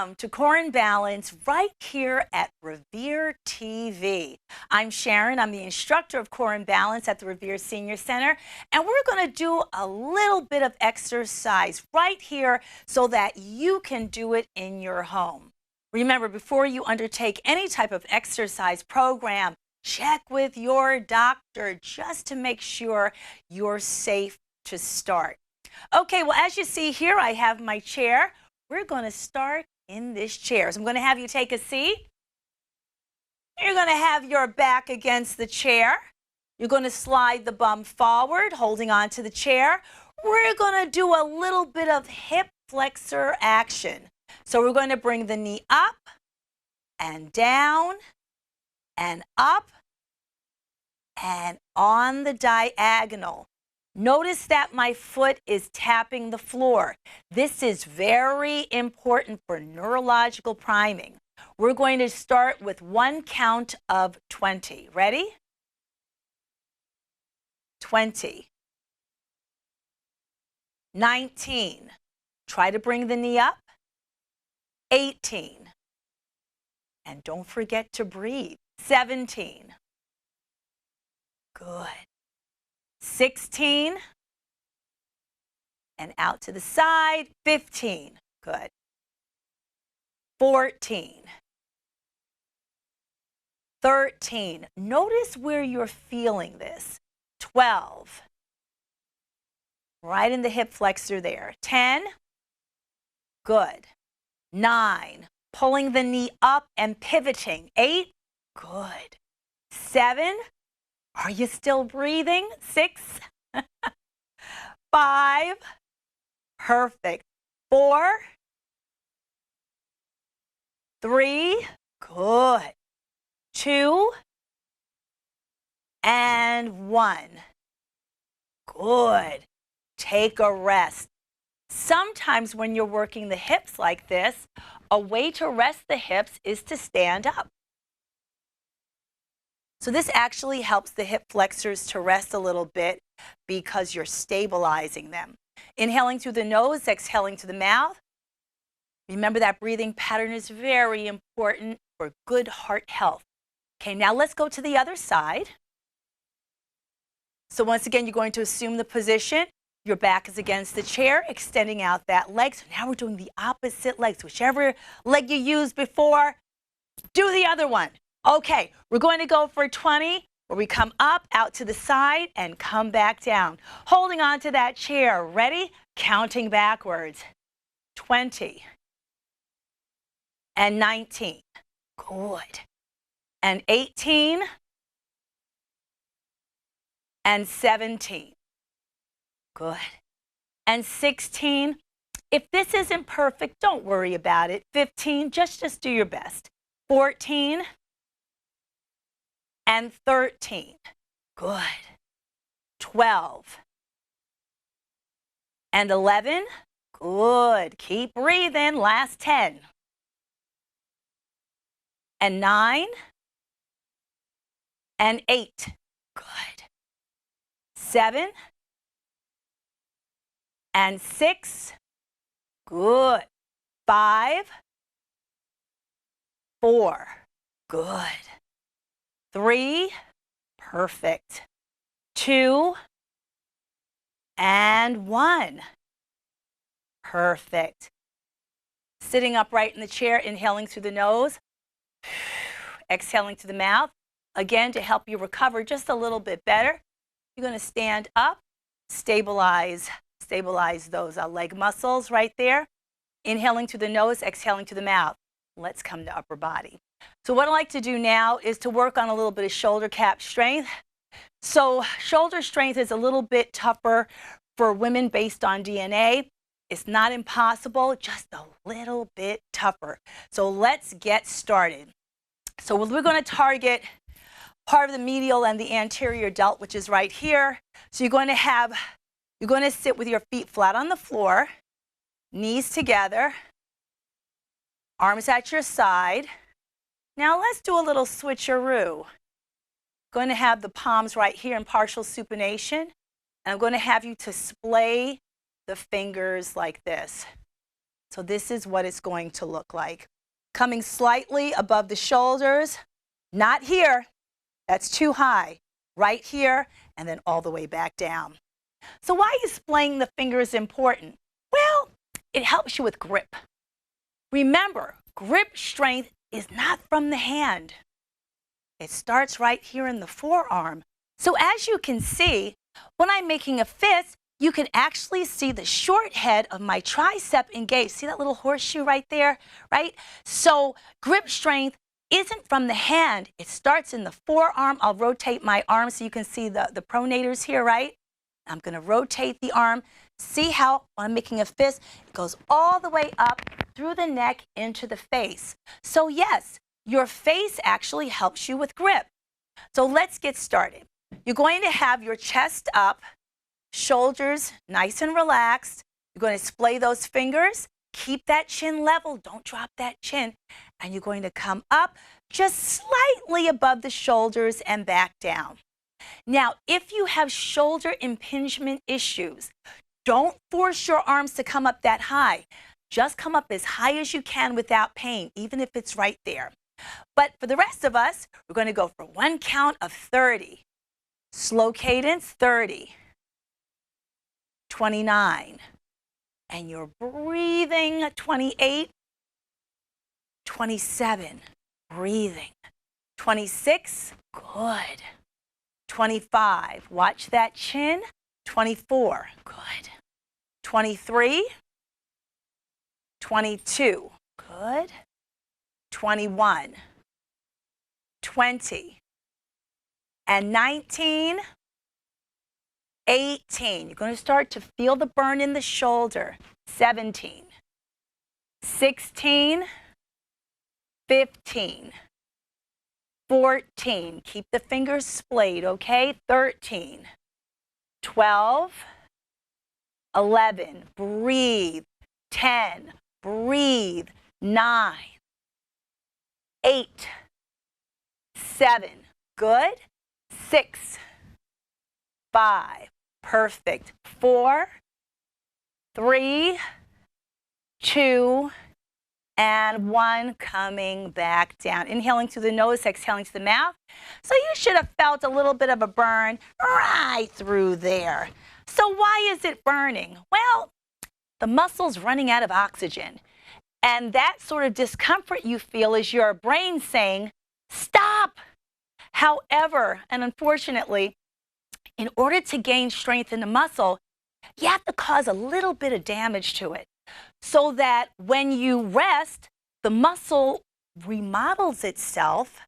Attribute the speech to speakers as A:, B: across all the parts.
A: Welcome to Core and Balance right here at Revere TV. I'm Sharon. I'm the instructor of Core and Balance at the Revere Senior Center, and we're going to do a little bit of exercise right here so that you can do it in your home. Remember, before you undertake any type of exercise program, check with your doctor just to make sure you're safe to start. Okay, well, as you see here, I have my chair. We're going to start in this chair. So I'm going to have you take a seat. You're going to have your back against the chair. You're going to slide the bum forward, holding on to the chair. We're going to do a little bit of hip flexor action. So we're going to bring the knee up and down and up and on the diagonal. Notice that my foot is tapping the floor. This is very important for neurological priming. We're going to start with one count of 20. Ready? 20. 19. Try to bring the knee up. 18. And don't forget to breathe. 17. Good. 16, and out to the side, 15, good. 14, 13, notice where you're feeling this. 12, right in the hip flexor there. 10, good. 9, pulling the knee up and pivoting. 8, good. 7, are you still breathing? 6, 5, perfect. 4, 3, good. 2, and 1. Good. Take a rest. Sometimes when you're working the hips like this, a way to rest the hips is to stand up. So this actually helps the hip flexors to rest a little bit because you're stabilizing them. Inhaling through the nose, exhaling to the mouth. Remember that breathing pattern is very important for good heart health. Okay, now let's go to the other side. So once again, you're going to assume the position. Your back is against the chair, extending out that leg. So now we're doing the opposite legs. Whichever leg you used before, do the other one. Okay, we're going to go for 20, where we come up, out to the side, and come back down. Holding on to that chair. Ready? Counting backwards. 20. And 19. Good. And 18. And 17. Good. And 16. If this isn't perfect, don't worry about it. 15, just do your best. 14. And 13. Good. 12. And 11. Good. Keep breathing. Last 10. And 9. And 8. Good. 7. And 6. Good. 5. 4. Good. 3, perfect. 2, and 1, perfect. Sitting upright in the chair, inhaling through the nose, exhaling to the mouth. Again, to help you recover just a little bit better, you're going to stand up, stabilize those leg muscles right there. Inhaling through the nose, exhaling to the mouth. Let's come to upper body. So what I like to do now is to work on a little bit of shoulder cap strength. So shoulder strength is a little bit tougher for women based on DNA. It's not impossible, just a little bit tougher. So let's get started. So we're going to target part of the medial and the anterior delt, which is right here. So you're going to sit with your feet flat on the floor, knees together, arms at your side. Now let's do a little switcheroo. Going to have the palms right here in partial supination, and I'm going to have you to splay the fingers like this. So this is what it's going to look like. Coming slightly above the shoulders, not here, that's too high. Right here, and then all the way back down. So why is splaying the fingers important? Well, it helps you with grip. Remember, grip strength is not from the hand. It starts right here in the forearm. So as you can see, when I'm making a fist, you can actually see the short head of my tricep engaged. See that little horseshoe right there, right? So grip strength isn't from the hand. It starts in the forearm. I'll rotate my arm so you can see the pronators here, right? I'm going to rotate the arm. See how when I'm making a fist, it goes all the way up through the neck into the face. So yes, your face actually helps you with grip. So let's get started. You're going to have your chest up, shoulders nice and relaxed. You're going to splay those fingers. Keep that chin level. Don't drop that chin. And you're going to come up just slightly above the shoulders and back down. Now, if you have shoulder impingement issues, don't force your arms to come up that high. Just come up as high as you can without pain, even if it's right there. But for the rest of us, we're going to go for one count of 30. Slow cadence, 30. 29. And you're breathing, 28. 27, breathing. 26, good. 25, watch that chin. 24, good. 23, 22, good. 21, 20, and 19, 18. You're going to start to feel the burn in the shoulder. 17, 16, 15, 14, keep the fingers splayed, okay? 13, 12, 11, breathe, 10, breathe, 9, 8, 7, good, 6, 5, perfect, 4, 3, 2, and 1, coming back down. Inhaling through the nose, exhaling to the mouth. So you should have felt a little bit of a burn right through there. So why is it burning? Well, the muscle's running out of oxygen. And that sort of discomfort you feel is your brain saying, stop. However, and unfortunately, in order to gain strength in the muscle, you have to cause a little bit of damage to it, so that when you rest, the muscle remodels itself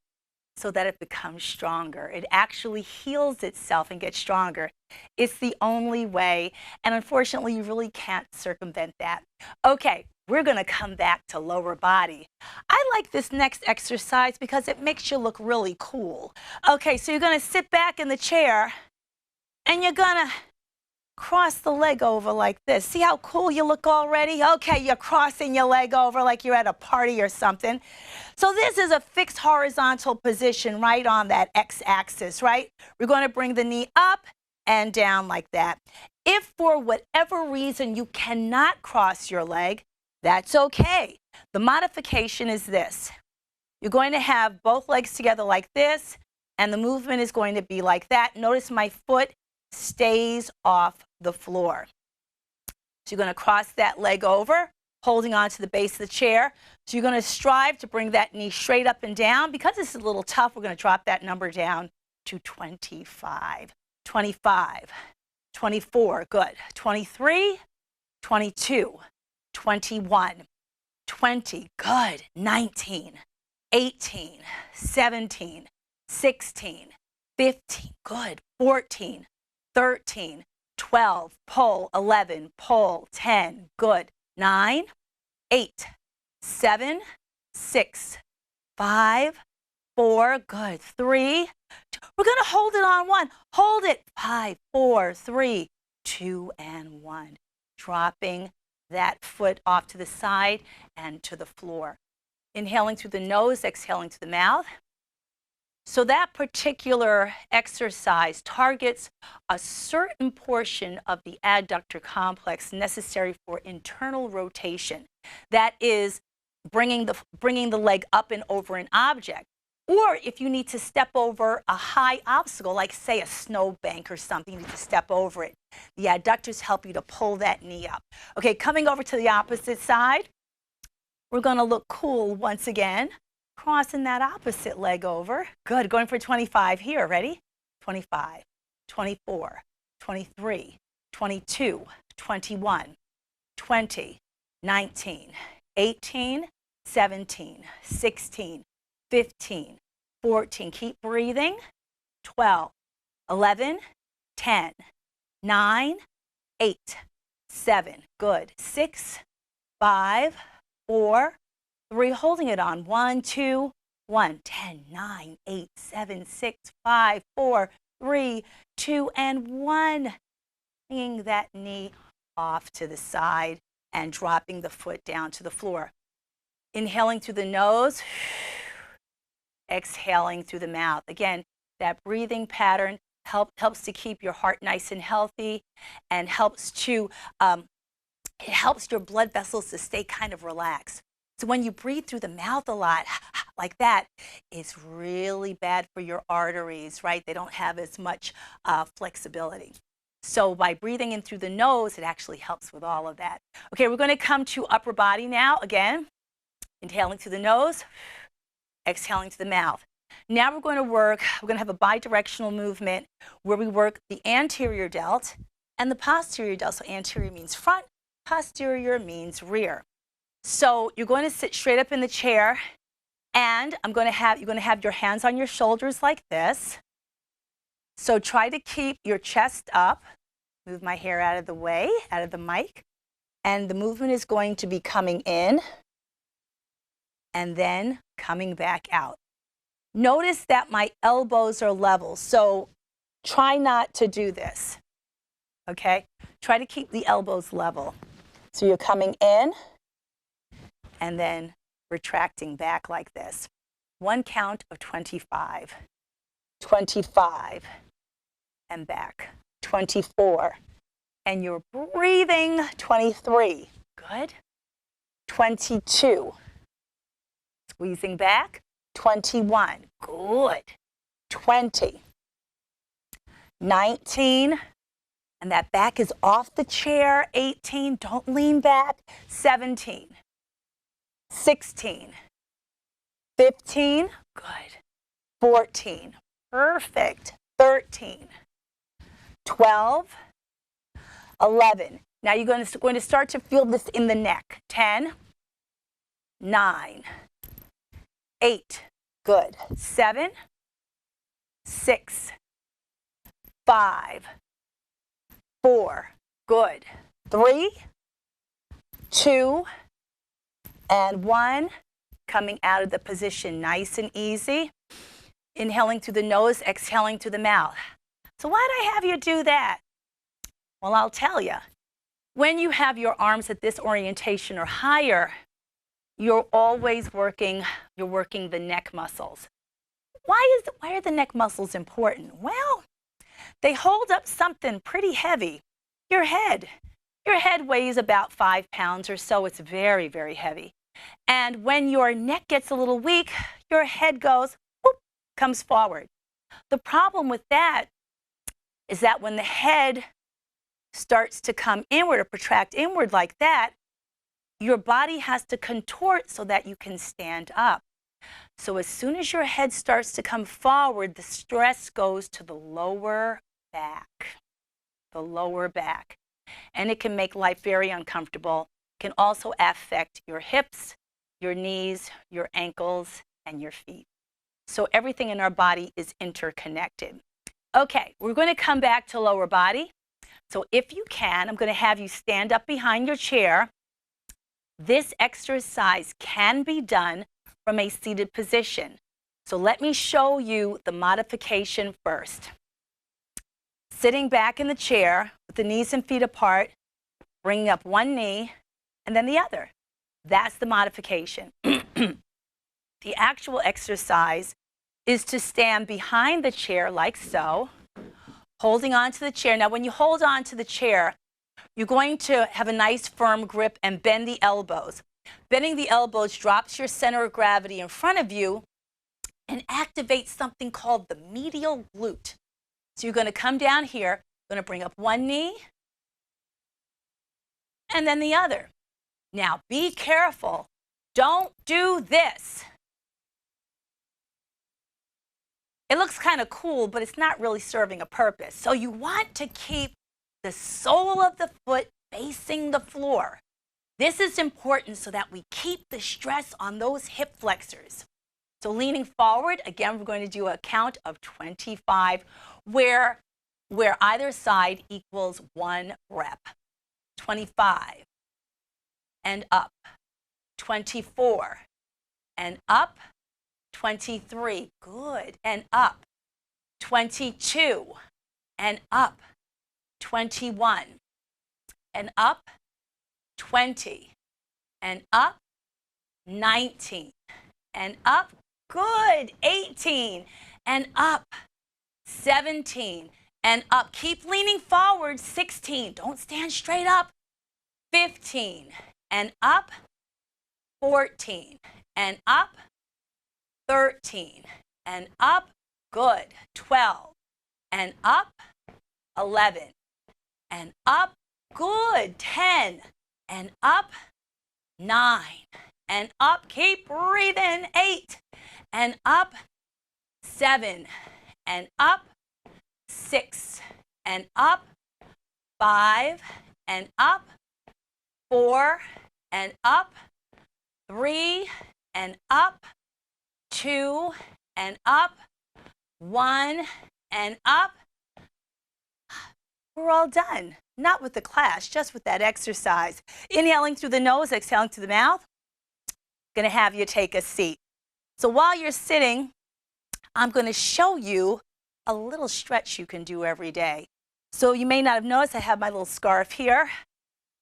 A: so that it becomes stronger. It actually heals itself and gets stronger. It's the only way, and unfortunately, you really can't circumvent that. Okay, we're going to come back to lower body. I like this next exercise because it makes you look really cool. Okay, so you're going to sit back in the chair, and you're going to cross the leg over like this. See how cool you look already? Okay, you're crossing your leg over like you're at a party or something. So this is a fixed horizontal position right on that x-axis, right? We're going to bring the knee up and down like that. If for whatever reason you cannot cross your leg, that's okay. The modification is this. You're going to have both legs together like this, and the movement is going to be like that. Notice my foot stays off the floor. So you're going to cross that leg over, holding on to the base of the chair. So you're going to strive to bring that knee straight up and down. Because this is a little tough, we're going to drop that number down to 25. 25, 24, good. 23, 22, 21, 20, good. 19, 18, 17, 16, 15, good. 14, 13, 12, pull, 11, pull, 10, good. 9, 8, 7, 6, 5, 4, good. 3, we're going to hold it on 1. Hold it. 5, 4, 3, 2, and 1. Dropping that foot off to the side and to the floor. Inhaling through the nose, exhaling to the mouth. So that particular exercise targets a certain portion of the adductor complex necessary for internal rotation. that is bringing the leg up and over an object. Or if you need to step over a high obstacle, like say a snowbank or something, you need to step over it. The adductors help you to pull that knee up. Okay, coming over to the opposite side, we're going to look cool once again, crossing that opposite leg over. Good, going for 25 here. Ready? 25, 24, 23, 22, 21, 20, 19, 18, 17, 16, 15, 14, keep breathing, 12, 11, 10, 9, 8, 7, good, 6, 5, 4, 3, holding it on, 1, 2, 1, 10, 9, 8, 7, 6, 5, 4, 3, 2, and 1. Bringing that knee off to the side and dropping the foot down to the floor. Inhaling through the nose, exhaling through the mouth. Again, that breathing pattern helps to keep your heart nice and healthy, and helps to it helps your blood vessels to stay kind of relaxed. So when you breathe through the mouth a lot like that, it's really bad for your arteries, right? They don't have as much flexibility. So by breathing in through the nose, it actually helps with all of that. Okay, we're going to come to upper body now. Again, inhaling through the nose, exhaling to the mouth. Now we're going to have a bidirectional movement where we work the anterior delt and the posterior delt. So anterior means front, posterior means rear. So you're going to sit straight up in the chair, and you're going to have your hands on your shoulders like this. So try to keep your chest up. Move my hair out of the way, out of the mic. And the movement is going to be coming in and then coming back out. Notice that my elbows are level, so try not to do this, okay? Try to keep the elbows level. So you're coming in and then retracting back like this. One count of 25, 25, and back, 24, and you're breathing, 23, good, 22, squeezing back, 21, good, 20, 19, and that back is off the chair, 18, don't lean back, 17, 16, 15, good, 14, perfect, 13, 12, 11. Now you're going to start to feel this in the neck. 10, 9, 8, good, 7, 6, 5, 4, good, 3, 2, and 1. Coming out of the position nice and easy. Inhaling through the nose, exhaling through the mouth. So why do I have you do that? Well, I'll tell you. When you have your arms at this orientation or higher, you're always working the neck muscles. Why are the neck muscles important? Well, they hold up something pretty heavy. Your head. Your head weighs about 5 pounds or so. It's very, very heavy. And when your neck gets a little weak, your head goes, whoop, comes forward. The problem with that is that when the head starts to come inward or protract inward like that, your body has to contort so that you can stand up. So as soon as your head starts to come forward, the stress goes to the lower back. The lower back. And it can make life very uncomfortable. It can also affect your hips, your knees, your ankles, and your feet. So everything in our body is interconnected. Okay, we're going to come back to lower body. So if you can, I'm going to have you stand up behind your chair. This exercise can be done from a seated position. So let me show you the modification first. Sitting back in the chair with the knees and feet apart, bringing up one knee and then the other. That's the modification. The actual exercise is to stand behind the chair like so, holding on to the chair. Now, when you hold on to the chair, you're going to have a nice firm grip and bend the elbows. Bending the elbows drops your center of gravity in front of you and activates something called the medial glute. So you're going to come down here, going to bring up one knee and then the other. Now be careful. Don't do this. It looks kind of cool, but it's not really serving a purpose. So you want to keep the sole of the foot facing the floor. This is important so that we keep the stress on those hip flexors. So leaning forward, again, we're going to do a count of 25 where either side equals 1 rep. 25 and up. 24 and up. 23, good, and up. 22 and up. 21 and up. 20 and up. 19 and up. Good. 18 and up. 17 and up. Keep leaning forward. 16. Don't stand straight up. 15 and up. 14 and up. 13 and up. Good. 12 and up. 11 and up. Good. 10 and up. 9 and up. Keep breathing. 8 and up. 7 and up. 6 and up. 5 and up. 4 and up. 3 and up. 2 and up. 1 and up. We're all done. Not with the class, just with that exercise. Inhaling through the nose, exhaling through the mouth. Going to have you take a seat. So while you're sitting, I'm going to show you a little stretch you can do every day. So you may not have noticed I have my little scarf here.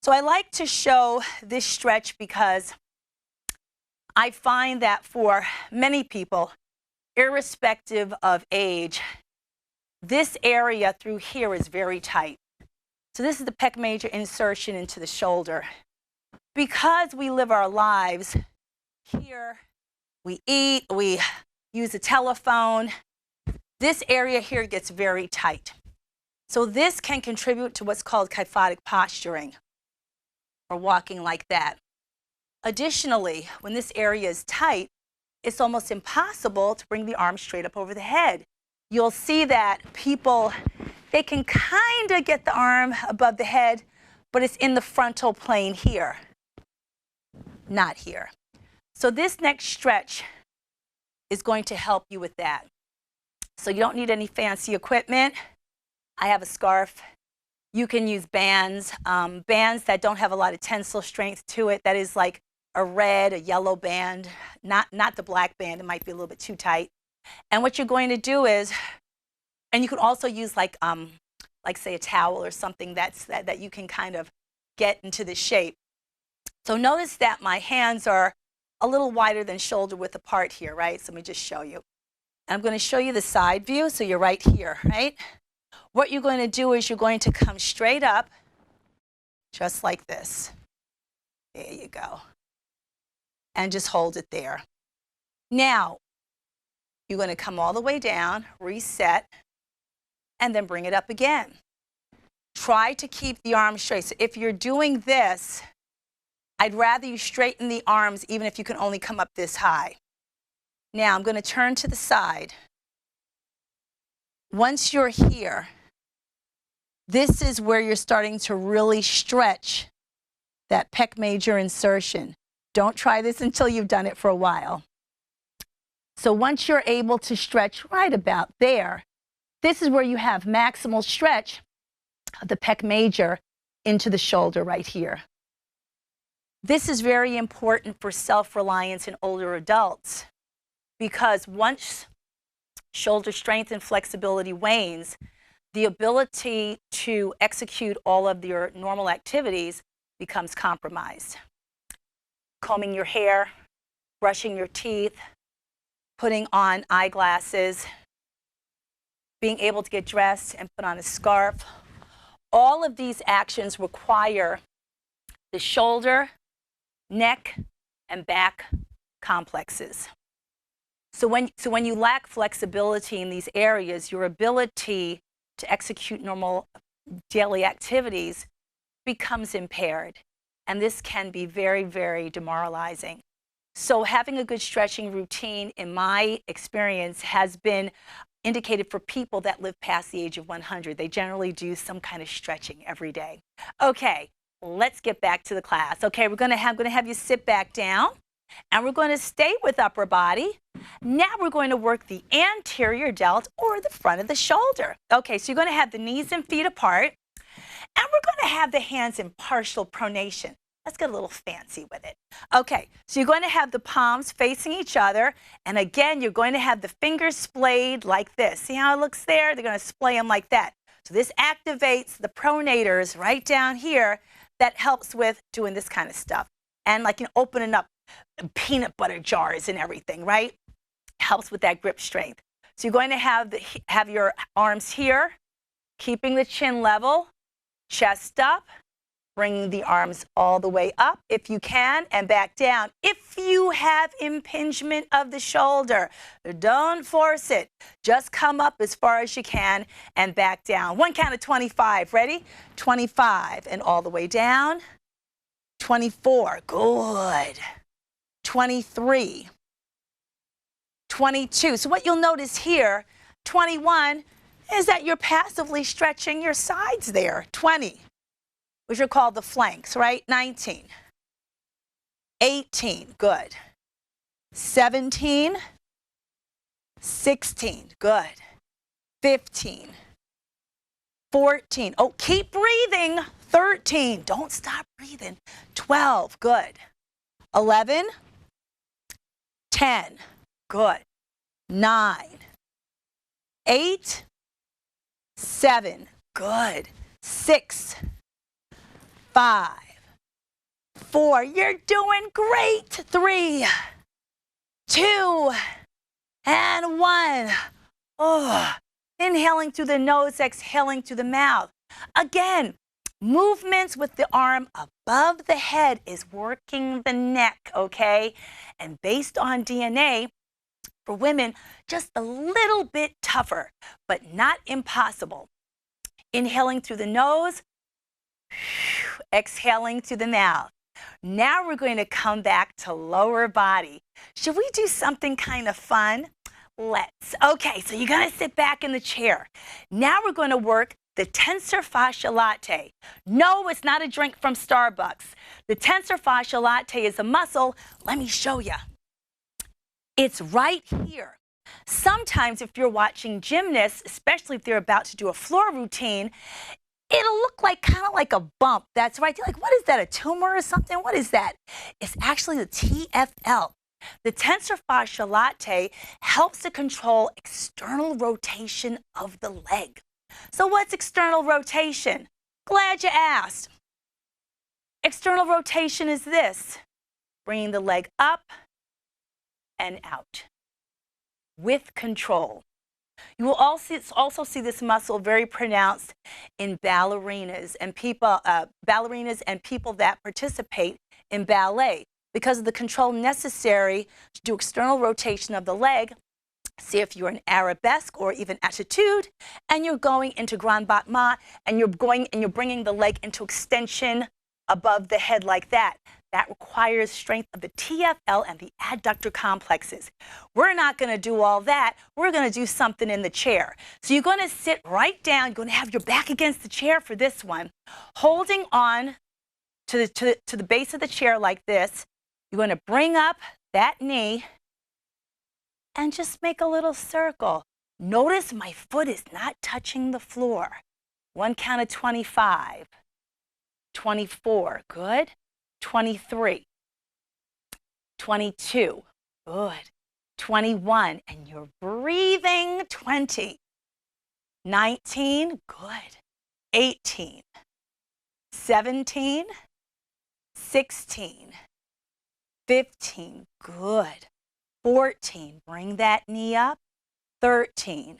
A: So I like to show this stretch because I find that for many people, irrespective of age, this area through here is very tight. So this is the pec major insertion into the shoulder. Because we live our lives here, we eat, we use a telephone, this area here gets very tight. So this can contribute to what's called kyphotic posturing, or walking like that. Additionally, when this area is tight, it's almost impossible to bring the arm straight up over the head. You'll see that people, they can kind of get the arm above the head, but it's in the frontal plane here, not here. So this next stretch is going to help you with that. So you don't need any fancy equipment. I have a scarf. You can use bands, bands that don't have a lot of tensile strength to it. That is like a red, a yellow band, not the black band. It might be a little bit too tight. And what you're going to do is, and you can also use like say a towel or something that you can kind of get into the shape. So notice that my hands are a little wider than shoulder width apart here, right? So let me just show you. I'm going to show you the side view, so you're right here, right? What you're going to do is you're going to come straight up, just like this. There you go. And just hold it there. Now, you're going to come all the way down, reset, and then bring it up again. Try to keep the arms straight. So if you're doing this, I'd rather you straighten the arms even if you can only come up this high. Now I'm going to turn to the side. Once you're here, this is where you're starting to really stretch that pec major insertion. Don't try this until you've done it for a while. So once you're able to stretch right about there, this is where you have maximal stretch of the pec major into the shoulder right here. This is very important for self-reliance in older adults because once shoulder strength and flexibility wanes, the ability to execute all of your normal activities becomes compromised. Combing your hair, brushing your teeth, putting on eyeglasses, being able to get dressed and put on a scarf. All of these actions require the shoulder, neck, and back complexes. So when you lack flexibility in these areas, your ability to execute normal daily activities becomes impaired. And this can be very, very demoralizing. So having a good stretching routine, in my experience, has been indicated for people that live past the age of 100. They generally do some kind of stretching every day. Okay, let's get back to the class. Okay, I'm gonna have you sit back down, and we're going to stay with upper body. Now we're going to work the anterior delt, or the front of the shoulder. Okay, so you're going to have the knees and feet apart, and we're going to have the hands in partial pronation. Let's get a little fancy with it. Okay, so you're going to have the palms facing each other, and again, you're going to have the fingers splayed like this. See how it looks there? They're going to splay them like that. So this activates the pronators right down here that helps with doing this kind of stuff. And like opening up peanut butter jars and everything, right? Helps with that grip strength. So you're going to have your arms here, keeping the chin level, chest up, bringing the arms all the way up if you can, and back down. If you have impingement of the shoulder, don't force it. Just come up as far as you can and back down. One count of 25. Ready? 25 and all the way down. 24. Good. 23. 22. So what you'll notice here, 21, is that you're passively stretching your sides there. 20, which are called the flanks, right? 19. 18. Good. 17. 16. Good. 15. 14. Oh, keep breathing. 13. Don't stop breathing. 12. Good. 11. 10. Good. 9. 8. 7. Good. 6. 5. 4. You're doing great. 3. 2. And 1. Oh, inhaling through the nose, exhaling through the mouth. Again, movements with the arm above the head is working the neck, okay? And based on DNA, for women, just a little bit tougher, but not impossible. Inhaling through the nose, exhaling through the mouth. Now we're going to come back to lower body. Should we do something kind of fun? Let's. Okay, so you're going to sit back in the chair. Now we're going to work the tensor fasciae latae. No, it's not a drink from Starbucks. The tensor fasciae latae is a muscle. Let me show you. It's right here. Sometimes if you're watching gymnasts, especially if they're about to do a floor routine, it'll look like kind of like a bump. That's right. You're like, what is that, a tumor or something? What is that? It's actually the TFL. The tensor fasciae latae helps to control external rotation of the leg. So what's external rotation? Glad you asked. External rotation is this: bringing the leg up and out with control. You will also see this muscle very pronounced in ballerinas and people that participate in ballet, because of the control necessary to do external rotation of the leg. See if you're in arabesque or even attitude, and you're going into grand battement, and you're bringing the leg into extension above the head like that. That requires strength of the TFL and the adductor complexes. We're not going to do all that. We're going to do something in the chair. So you're going to sit right down. You're going to have your back against the chair for this one, holding on to the base of the chair like this. You're going to bring up that knee and just make a little circle. Notice my foot is not touching the floor. One count of 25. 24, good. 23. 22, good. 21, and you're breathing. 20. 19, good. 18. 17. 16. 15, good. 14, bring that knee up. 13.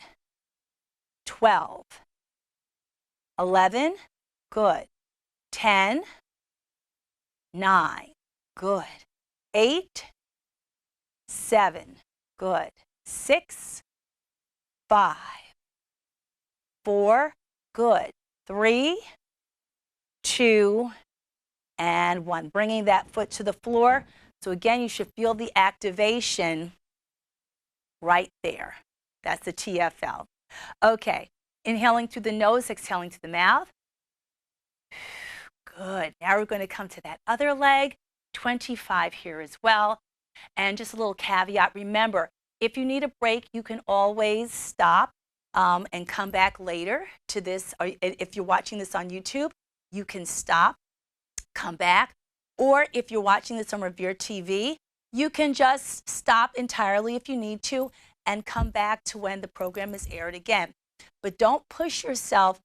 A: 12. 11, good. 10. 9, good. 8, 7, good. 6, 5, 4, good. 3, 2, and 1. Bringing that foot to the floor. So again, you should feel the activation right there. That's the TFL. Okay, inhaling through the nose, exhaling through the mouth. Good. Now we're going to come to that other leg. 25 here as well. And just a little caveat, remember, if you need a break, you can always stop and come back later to this. Or if you're watching this on YouTube, you can stop, come back. Or if you're watching this on Revere TV, you can just stop entirely if you need to and come back to when the program is aired again. But don't push yourself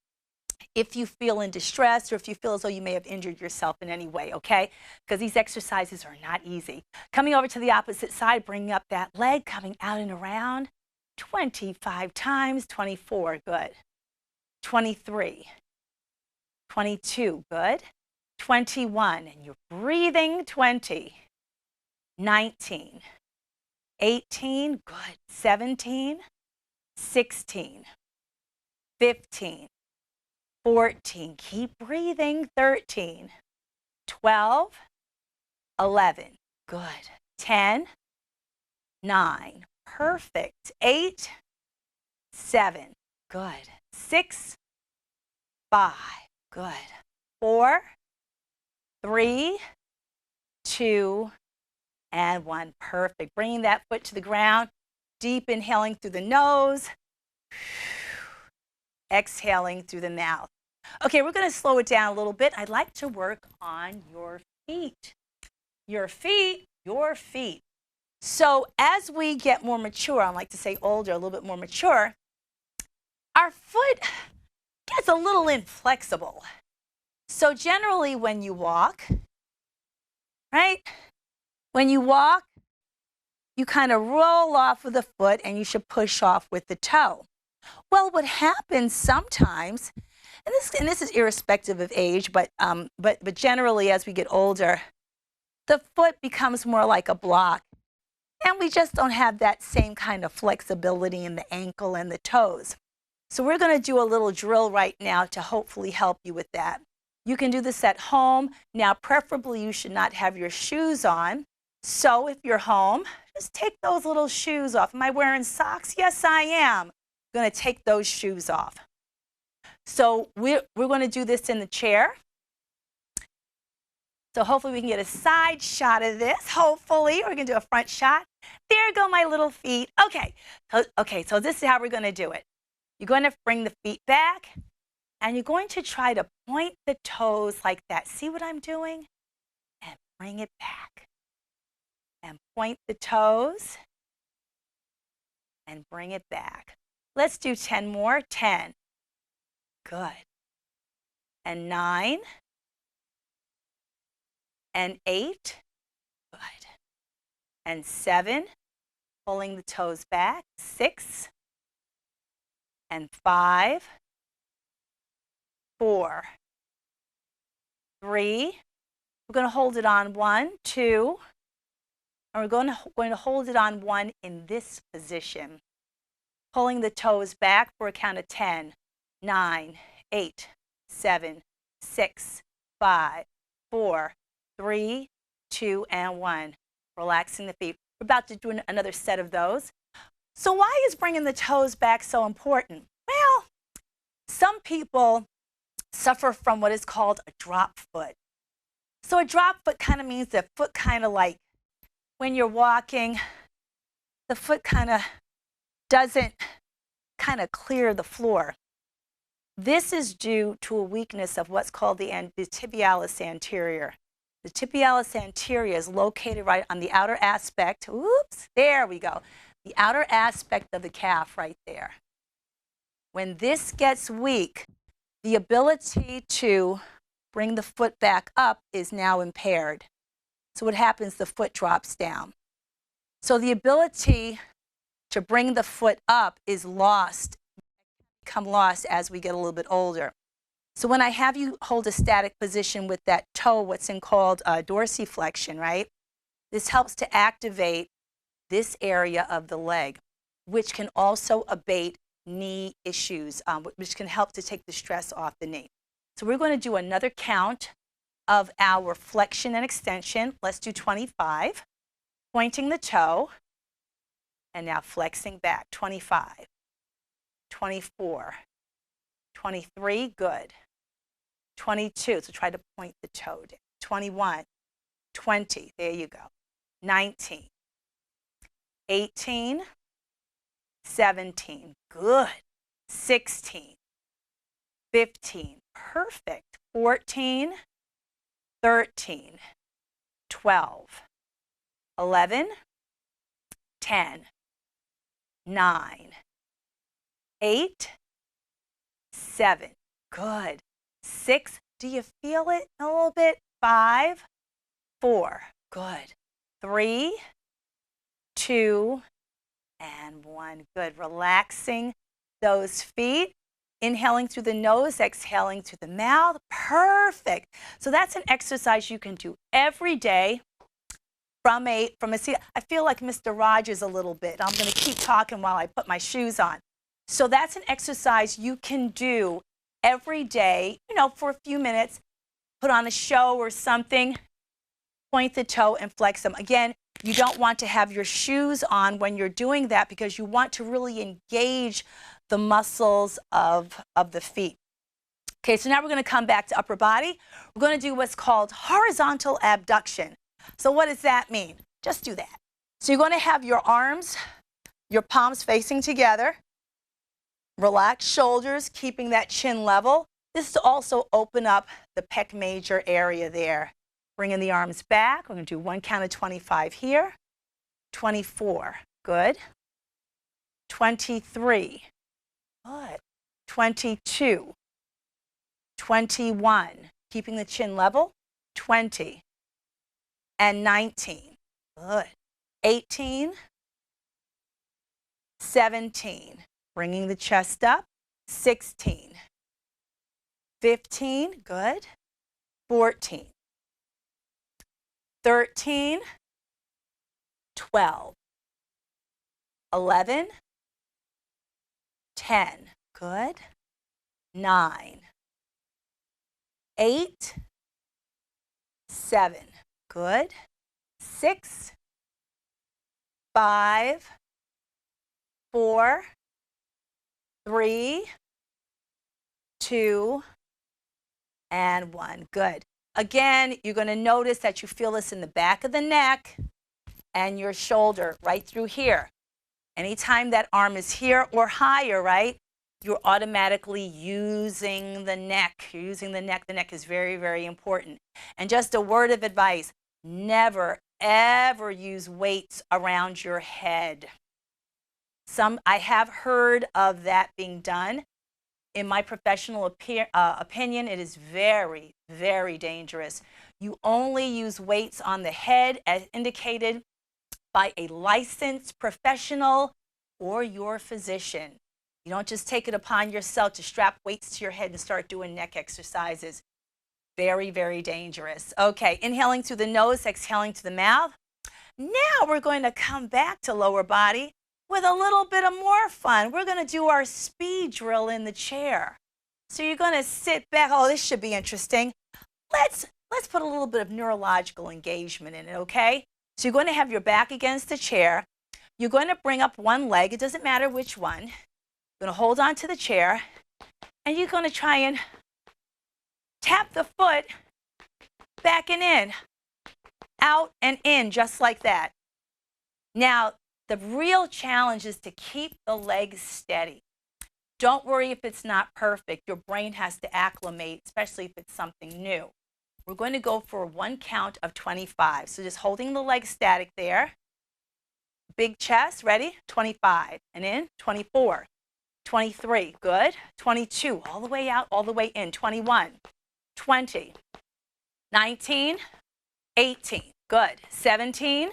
A: if you feel in distress or if you feel as though you may have injured yourself in any way, okay? Because these exercises are not easy. Coming over to the opposite side, bringing up that leg, coming out and around. 25 times, 24, good. 23, 22, good. 21, and you're breathing, 20. 19, 18, good. 17, 16, 15, 14, keep breathing, 13, 12, 11, good. 10, 9, perfect. 8, 7, good. 6, 5, good. 4, 3, 2, and 1, perfect. Bringing that foot to the ground, deep inhaling through the nose, exhaling through the mouth. Okay, we're going to slow it down a little bit. I'd like to work on your feet. Your feet, your feet. So as we get more mature, I like to say older, a little bit more mature, our foot gets a little inflexible. So generally when you walk, right? When you walk, you kind of roll off with the foot and you should push off with the toe. Well, what happens sometimes, and this is irrespective of age, but generally as we get older, the foot becomes more like a block, and we just don't have that same kind of flexibility in the ankle and the toes. So we're going to do a little drill right now to hopefully help you with that. You can do this at home. Now, preferably you should not have your shoes on. So if you're home, just take those little shoes off. Am I wearing socks? Yes, I am. I'm going to take those shoes off. So we're going to do this in the chair. So hopefully we can get a side shot of this. Hopefully, we're going to do a front shot. There go my little feet. Okay, so this is how we're going to do it. You're going to bring the feet back, and you're going to try to point the toes like that. See what I'm doing? And bring it back. And point the toes, and bring it back. Let's do 10 more. 10. Good. And 9. And 8. Good. And 7. Pulling the toes back. 6. And 5. 4. 3. We're going to hold it on 1, 2. And we're going to hold it on 1 in this position. Pulling the toes back for a count of 10, 9, 8, 7, 6, 5, 4, 3, 2, and 1. Relaxing the feet. We're about to do another set of those. So why is bringing the toes back so important? Well, some people suffer from what is called a drop foot. So a drop foot kind of means the foot kind of like, when you're walking, the foot kind of doesn't kind of clear the floor. This is due to a weakness of what's called the tibialis anterior. The tibialis anterior is located right on the outer aspect. Oops, there we go. The outer aspect of the calf right there. When this gets weak, the ability to bring the foot back up is now impaired. So what happens? The foot drops down. So the ability to bring the foot up is lost, become lost as we get a little bit older. So when I have you hold a static position with that toe, what's called dorsiflexion, right? This helps to activate this area of the leg, which can also abate knee issues, which can help to take the stress off the knee. So we're going to do another count of our flexion and extension. Let's do 25, pointing the toe, and now flexing back. 25, 24, 23, good. 22, so try to point the toe down. 21, 20, there you go. 19, 18, 17, good. 16, 15, perfect. 14, 13, 12, 11, 10, 9, 8, 7, good. 6, do you feel it a little bit? 5, 4, good. 3, 2, and 1, good. Relaxing those feet. Inhaling through the nose, exhaling through the mouth. Perfect. So that's an exercise you can do every day from a seat. I feel like Mr. Rogers a little bit. I'm going to keep talking while I put my shoes on. So that's an exercise you can do every day, you know, for a few minutes. Put on a show or something, point the toe and flex them. Again, you don't want to have your shoes on when you're doing that because you want to really engage the muscles of the feet. Okay, so now we're going to come back to upper body. We're going to do what's called horizontal abduction. So what does that mean? Just do that. So you're going to have your arms, your palms facing together. Relax shoulders, keeping that chin level. This is to also open up the pec major area there. Bringing the arms back. We're going to do one count of 25 here. 24, good. 23, good. 22, 21, keeping the chin level. 20, and 19, good. 18, 17, bringing the chest up. 16, 15, good. 14, 13, 12, 11, 10, good. 9, 8, 7, good. 6, 5, 4, 3, 2, and 1. Good. Again, you're going to notice that you feel this in the back of the neck and your shoulder right through here. Anytime that arm is here or higher, right, you're automatically using the neck. You're using the neck. The neck is very, very important. And just a word of advice, never, ever use weights around your head. I have heard of that being done. In my professional opinion, it is very, very dangerous. You only use weights on the head as indicated by a licensed professional or your physician. You don't just take it upon yourself to strap weights to your head and start doing neck exercises. Very, very dangerous. Okay, inhaling through the nose, exhaling to the mouth. Now we're going to come back to lower body with a little bit of more fun. We're going to do our speed drill in the chair. So you're going to sit back. Oh, this should be interesting. Let's put a little bit of neurological engagement in it, okay? So you're going to have your back against the chair. You're going to bring up one leg. It doesn't matter which one. You're going to hold on to the chair, and you're going to try and tap the foot back and in, out and in, just like that. Now, the real challenge is to keep the legs steady. Don't worry if it's not perfect. Your brain has to acclimate, especially if it's something new. We're going to go for one count of 25. So just holding the leg static there. Big chest, ready? 25, and in, 24, 23, good. 22, all the way out, all the way in. 21, 20, 19, 18, good. 17,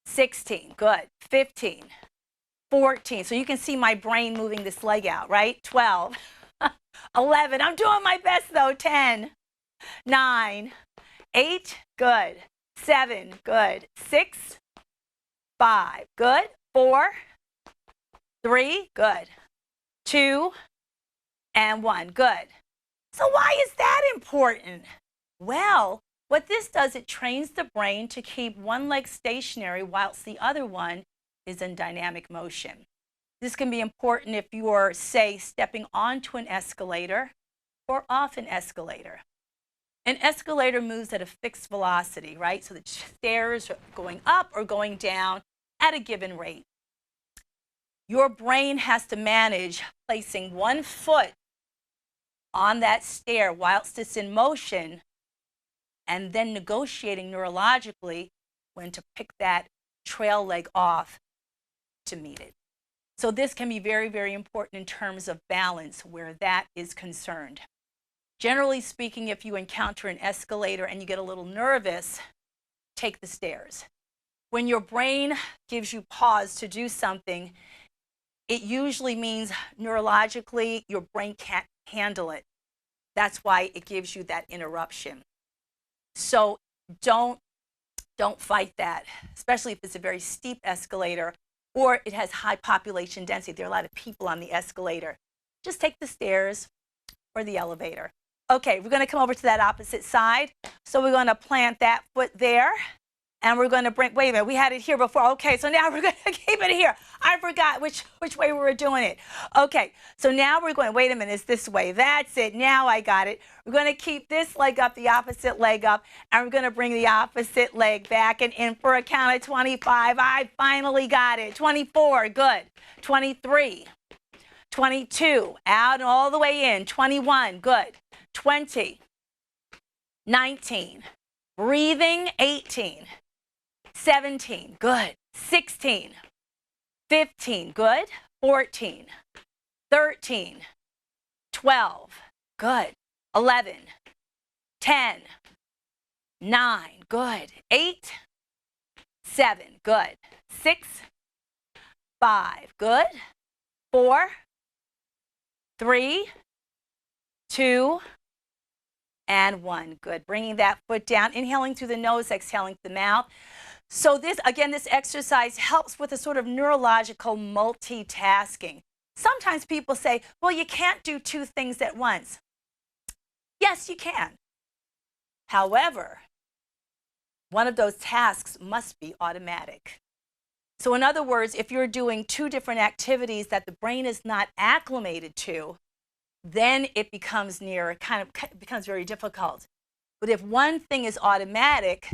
A: 16, good. 15, 14. So you can see my brain moving this leg out, right? 12, 11. I'm doing my best though. 10, 9, 8, good. 7, good. 6, 5, good. 4, 3, good. 2, and 1, good. So why is that important? Well, what this does, it trains the brain to keep one leg stationary whilst the other one is in dynamic motion. This can be important if you are, say, stepping onto an escalator or off an escalator. An escalator moves at a fixed velocity, right? So the stairs are going up or going down at a given rate. Your brain has to manage placing one foot on that stair whilst it's in motion and then negotiating neurologically when to pick that trail leg off to meet it. So this can be very, very important in terms of balance where that is concerned. Generally speaking, if you encounter an escalator and you get a little nervous, take the stairs. When your brain gives you pause to do something, it usually means neurologically your brain can't handle it. That's why it gives you that interruption. So don't fight that, especially if it's a very steep escalator or it has high population density. There are a lot of people on the escalator. Just take the stairs or the elevator. Okay, we're going to come over to that opposite side. So we're going to plant that foot there. And we're going to bring, wait a minute, we had it here before. Okay, so now we're going to keep it here. I forgot which way we were doing it. Okay, so now we're going, wait a minute, it's this way. That's it, now I got it. We're going to keep this leg up, the opposite leg up, and we're going to bring the opposite leg back and in for a count of 25. I finally got it. 24, good. 23, 22, out and all the way in. 21, good. 20, 19, breathing, 18. 17, good. 16, 15, good. 14, 13, 12, good. 11, 10, 9, good. 8, 7, good. 6, 5, good. 4, 3, 2, and 1, good. Bringing that foot down, inhaling through the nose, exhaling through the mouth. So this, again, this exercise helps with a sort of neurological multitasking. Sometimes people say, well, you can't do two things at once. Yes, you can. However, one of those tasks must be automatic. So in other words, if you're doing two different activities that the brain is not acclimated to, then it becomes becomes very difficult. But if one thing is automatic,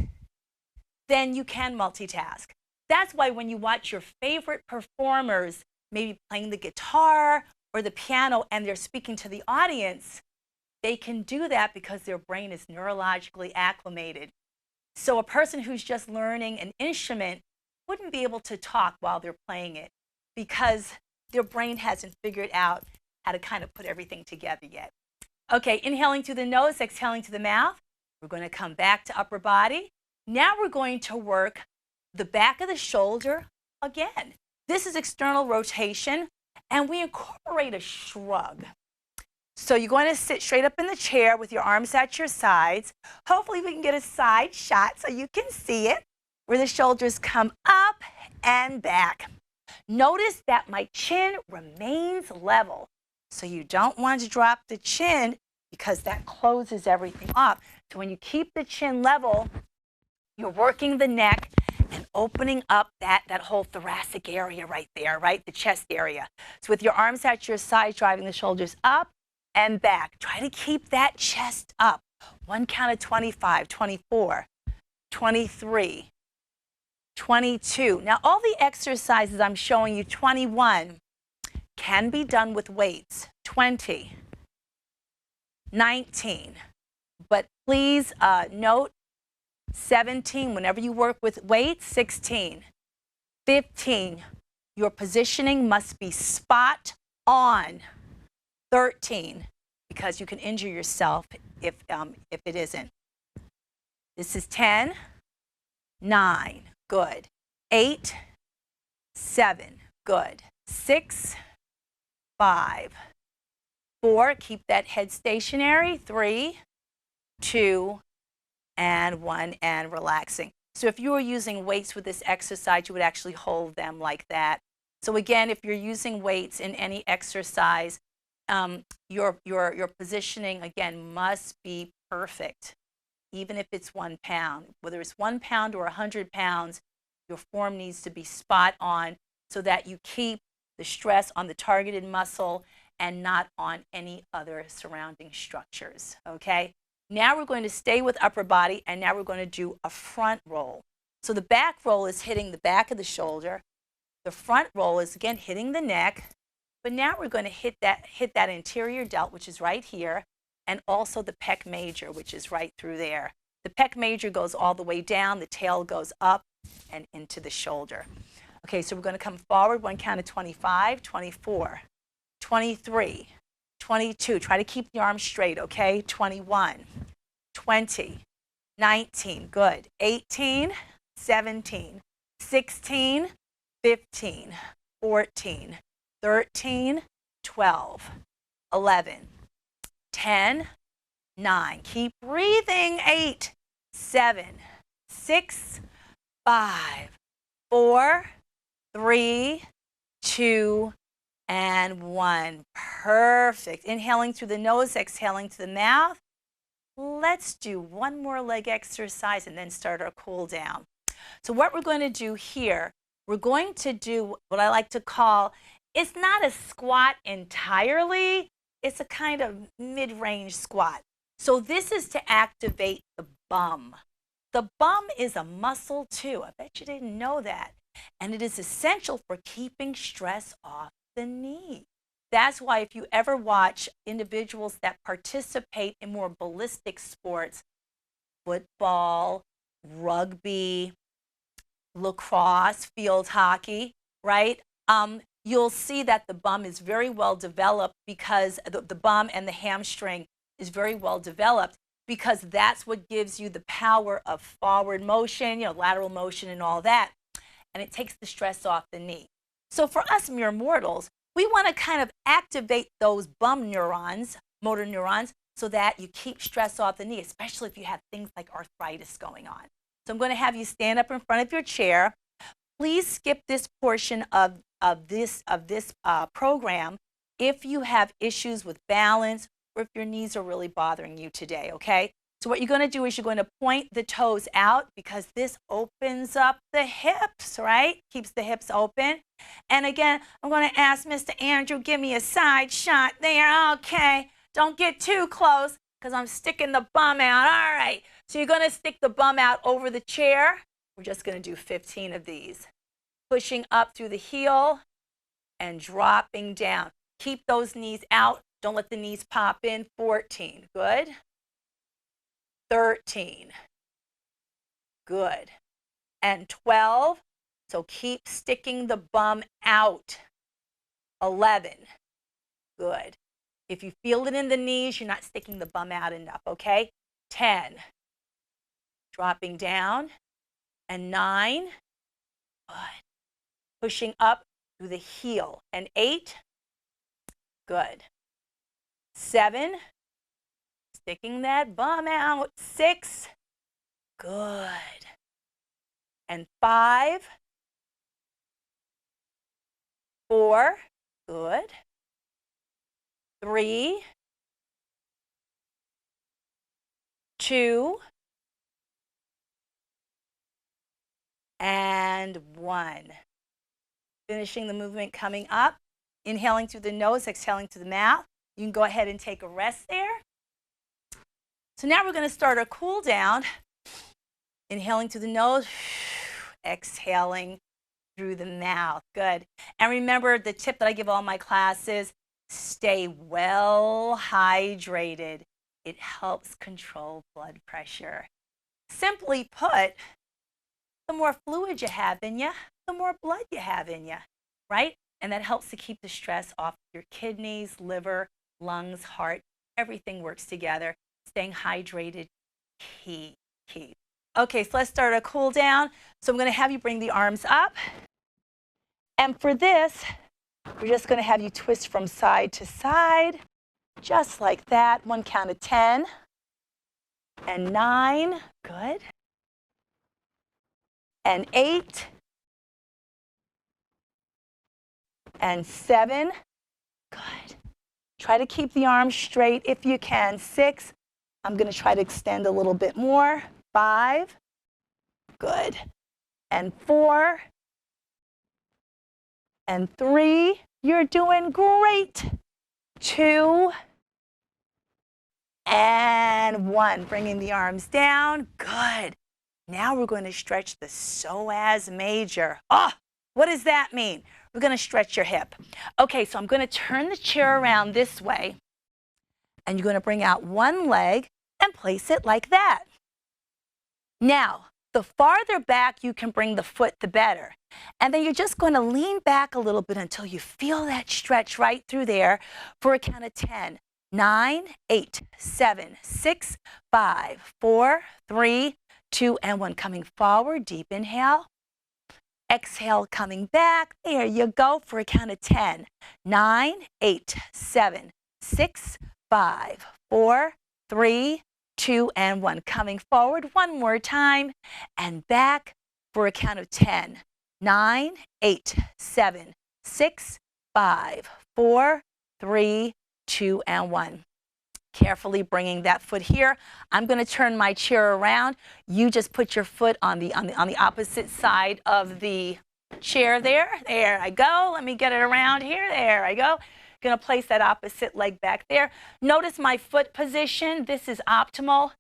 A: then you can multitask. That's why when you watch your favorite performers, maybe playing the guitar or the piano, and they're speaking to the audience, they can do that because their brain is neurologically acclimated. So a person who's just learning an instrument wouldn't be able to talk while they're playing it because their brain hasn't figured out how to kind of put everything together yet. Okay, inhaling through the nose, exhaling through the mouth. We're going to come back to upper body. Now we're going to work the back of the shoulder again. This is external rotation, and we incorporate a shrug. So you're going to sit straight up in the chair with your arms at your sides. Hopefully we can get a side shot so you can see it, where the shoulders come up and back. Notice that my chin remains level. So you don't want to drop the chin because that closes everything off. So when you keep the chin level, you're working the neck and opening up that whole thoracic area right there, right? The chest area. So with your arms at your side, driving the shoulders up and back. Try to keep that chest up. One count of 25, 24, 23, 22. Now all the exercises I'm showing you, 21, can be done with weights. 20, 19. But please note, 17, whenever you work with weights. 16, 15, your positioning must be spot on. 13, because you can injure yourself if it isn't. This is 10, 9, good. 8, 7, good. 6, 5, 4, keep that head stationary. 3, 2, and 1, and relaxing. So if you were using weights with this exercise, you would actually hold them like that. So again, if you're using weights in any exercise, your positioning, again, must be perfect. Even if it's 1 pound, whether it's 1 pound or 100 pounds, your form needs to be spot on so that you keep the stress on the targeted muscle and not on any other surrounding structures, okay? Now we're going to stay with upper body, and now we're going to do a front roll. So the back roll is hitting the back of the shoulder. The front roll is, again, hitting the neck. But now we're going to hit that anterior delt, which is right here, and also the pec major, which is right through there. The pec major goes all the way down. The tail goes up and into the shoulder. Okay, so we're going to come forward, one count of 25, 24, 23, 22. Try to keep the arms straight, okay? 21, 20, 19, good. 18, 17, 16, 15, 14, 13, 12, 11, 10, 9. Keep breathing. 8, 7, 6, 5, 4, 3, 2, and 1. Perfect. Inhaling through the nose, exhaling to the mouth. Let's do one more leg exercise and then start our cool down. So what we're going to do here, we're going to do what I like to call, it's not a squat entirely, it's a kind of mid-range squat. So this is to activate the bum. The bum is a muscle too. I bet you didn't know that. And it is essential for keeping stress off the knee. That's why if you ever watch individuals that participate in more ballistic sports, football, rugby, lacrosse, field hockey, right? You'll see that the bum is very well developed because the bum and the hamstring is very well developed because that's what gives you the power of forward motion, lateral motion and all that. And it takes the stress off the knee. So for us mere mortals, we want to kind of activate those bum neurons, motor neurons, so that you keep stress off the knee, especially if you have things like arthritis going on. So I'm going to have you stand up in front of your chair. Please skip this portion of this program if you have issues with balance or if your knees are really bothering you today, okay? So what you're going to do is you're going to point the toes out because this opens up the hips, right? Keeps the hips open. And again, I'm going to ask Mr. Andrew, give me a side shot there. Okay. Don't get too close because I'm sticking the bum out. All right. So you're going to stick the bum out over the chair. We're just going to do 15 of these. Pushing up through the heel and dropping down. Keep those knees out. Don't let the knees pop in. 14. Good. 13. Good. And 12. So keep sticking the bum out. 11. Good. If you feel it in the knees, you're not sticking the bum out enough, okay? 10. Dropping down. And 9. Good. Pushing up through the heel. And 8. Good. 7. Sticking that bum out. 6. Good. And 5. 4. Good. 3. 2. And 1. Finishing the movement, coming up. Inhaling through the nose, exhaling through the mouth. You can go ahead and take a rest there. So now we're going to start our cool down. Inhaling through the nose, exhaling through the mouth. Good. And remember the tip that I give all my classes, stay well hydrated. It helps control blood pressure. Simply put, the more fluid you have in you, the more blood you have in you, right? And that helps to keep the stress off your kidneys, liver, lungs, heart. Everything works together. Staying hydrated, key. Okay, so let's start a cool down. So I'm going to have you bring the arms up. And for this, we're just going to have you twist from side to side, just like that. One count of 10. and 9, good, and 8, and 7, good. Try to keep the arms straight if you can. 6, I'm going to try to extend a little bit more. 5, good, and 4, and 3, you're doing great. 2, and 1, bringing the arms down, good. Now we're going to stretch the psoas major. What does that mean? We're going to stretch your hip. Okay, so I'm going to turn the chair around this way, and you're going to bring out one leg and place it like that. Now, the farther back you can bring the foot, the better. And then you're just going to lean back a little bit until you feel that stretch right through there for a count of 10. 9, 8, 7, 6, 5, 4, 3, 2, and 1. Coming forward, deep inhale. Exhale, coming back. There you go for a count of 10. 9, 8, 7, 6, 5, 4, 3, 2, and 1. Coming forward one more time and back for a count of 10. 9, 8, 7, 6, 5, 4, 3, 2, and 1. Carefully bringing that foot here. I'm going to turn my chair around. You just put your foot on the opposite side of the chair there. There I go. Let me get it around here. There I go. Going to place that opposite leg back there. Notice my foot position. This is optimal.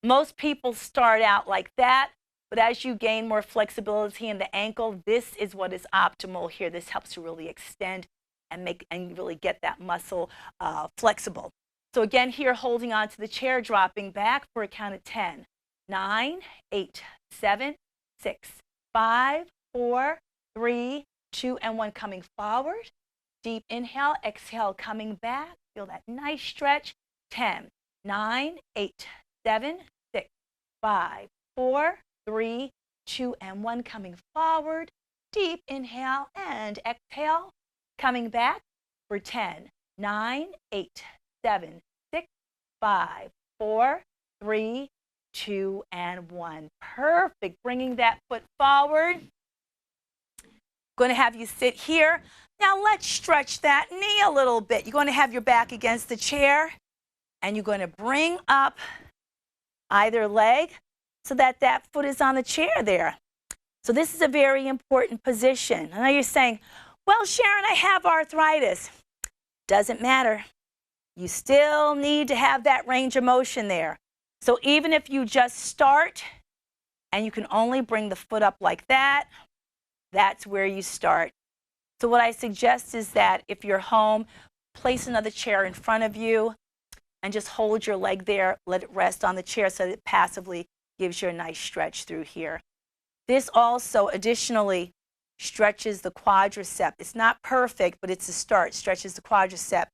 A: Most people start out like that, but as you gain more flexibility in the ankle, this is what is optimal here. This helps to really extend and really get that muscle flexible. So again, here, holding on to the chair, dropping back for a count of 10. 9, 8, 7, 6, 5, 4, 3, 2, and 1. Coming forward. Deep inhale, exhale, coming back. Feel that nice stretch. 10, 9, 8, 7, 6, 5, 4, 3, 2, and 1. Coming forward. Deep inhale and exhale. Coming back for 10, 9, 8, 7, 6, 5, 4, 3, 2, and 1. Perfect. Bringing that foot forward. Going to have you sit here. Now let's stretch that knee a little bit. You're going to have your back against the chair, and you're going to bring up either leg so that that foot is on the chair there. So this is a very important position. I know you're saying, well, Sharon, I have arthritis. Doesn't matter. You still need to have that range of motion there. So even if you just start and you can only bring the foot up like that, that's where you start. So what I suggest is that if you're home, place another chair in front of you and just hold your leg there, let it rest on the chair so that it passively gives you a nice stretch through here. This also additionally stretches the quadricep. It's not perfect, but it's a start. Stretches the quadricep.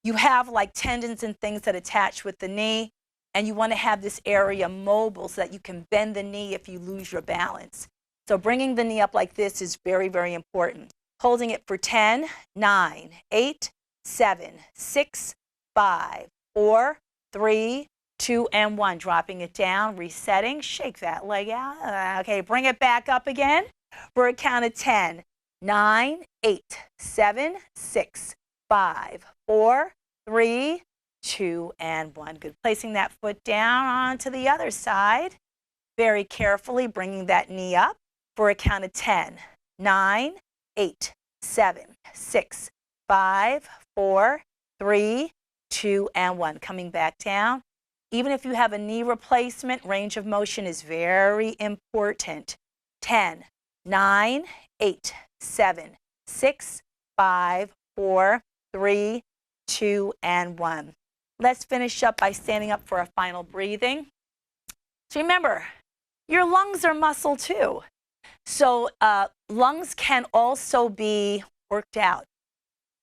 A: You have like tendons and things that attach with the knee, and you want to have this area mobile so that you can bend the knee if you lose your balance. So bringing the knee up like this is very, very important. Holding it for 10, 9, 8, 7, 6, 5, 4, 3, 2, and 1. Dropping it down, resetting, shake that leg out. Okay, bring it back up again for a count of 10, 9, 8, 7, 6, 5, 4, 3, 2, and 1. Good. Placing that foot down onto the other side. Very carefully bringing that knee up for a count of 10, 9, 8, 7, 6, 5, 4, 3, 2, and 1. Coming back down. Even if you have a knee replacement, range of motion is very important. 10, 9, 8, 7, 6, 5, 4, 3, 2, and 1. Let's finish up by standing up for a final breathing. So remember, your lungs are muscle too. So lungs can also be worked out.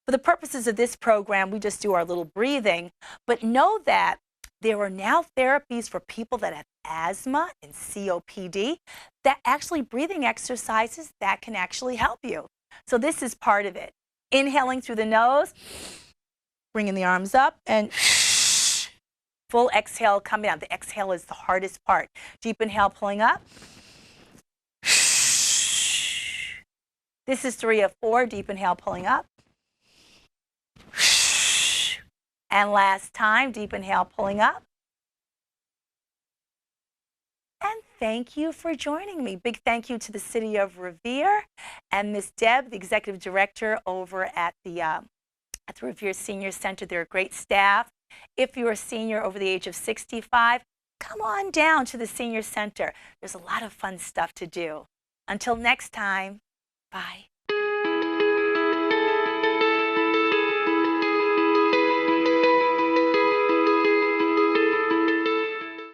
A: For the purposes of this program, we just do our little breathing, but know that there are now therapies for people that have asthma and COPD, that actually breathing exercises that can actually help you. So this is part of it. Inhaling through the nose, bringing the arms up, and Full exhale coming out. The exhale is the hardest part. Deep inhale, pulling up. This is 3 of 4. Deep inhale, pulling up. And last time, deep inhale, pulling up. And thank you for joining me. Big thank you to the City of Revere and Miss Deb, the Executive Director over at the Revere Senior Center. They're a great staff. If you're a senior over the age of 65, come on down to the Senior Center. There's a lot of fun stuff to do. Until next time, bye.